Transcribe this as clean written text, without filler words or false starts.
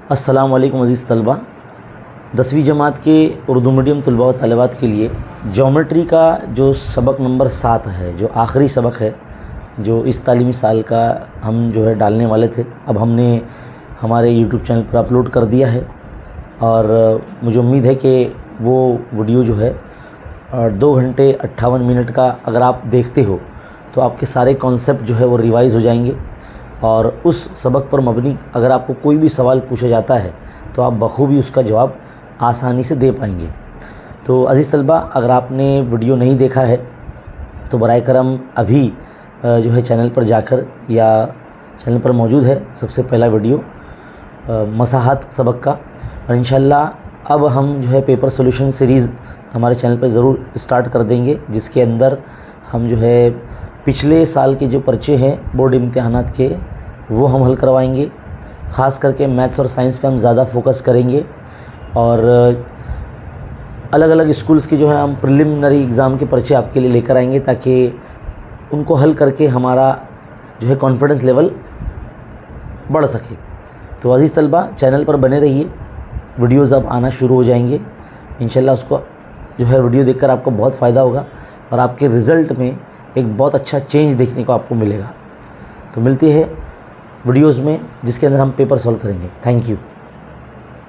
अस्सलाम वालेकुम अज़ीज़ तलबा। 10वीं जमात के उर्दू मीडियम तलबा व तालिबात के लिए ज्योमेट्री का जो सबक नंबर 7 है, जो आखिरी सबक है, जो इस तालीमी साल का हम जो है डालने वाले थे, अब हमने हमारे यूट्यूब चैनल पर अपलोड कर दिया है। और मुझे उम्मीद है कि वो वीडियो जो है 2 घंटे 58 मिनट का अगर आप देखते हो तो आपके सारे कॉन्सेप्ट जो है वो रिवाइज़ हो जाएंगे। और उस सबक पर मबनी अगर आपको कोई भी सवाल पूछा जाता है तो आप बखूबी उसका जवाब आसानी से दे पाएंगे। तो अज़ीज़ तलबा, अगर आपने वीडियो नहीं देखा है तो बराए करम अभी जो है चैनल पर जाकर, या चैनल पर मौजूद है सबसे पहला वीडियो मसाहत सबक का। और इंशाल्लाह अब हम जो है पेपर सॉल्यूशन सीरीज़ हमारे चैनल पर ज़रूर स्टार्ट कर देंगे, जिसके अंदर हम जो है पिछले साल के जो पर्चे हैं बोर्ड इम्तिहानात के वो हम हल करवाएंगे। ख़ास करके मैथ्स और साइंस पे हम ज़्यादा फोकस करेंगे। और अलग अलग स्कूल्स के जो है हम प्रिलिमिनरी एग्ज़ाम के पर्चे आपके लिए लेकर आएंगे, ताकि उनको हल करके हमारा जो है कॉन्फिडेंस लेवल बढ़ सके। तो अज़ीज़ तलबा, चैनल पर बने रहिए, वीडियोज़ अब आना शुरू हो जाएंगे इंशाल्लाह। उसको जो है वीडियो देखकर आपको बहुत फ़ायदा होगा और आपके रिज़ल्ट में एक बहुत अच्छा चेंज देखने को आपको मिलेगा। तो मिलती है वीडियोज़ में जिसके अंदर हम पेपर सॉल्व करेंगे। Thank you.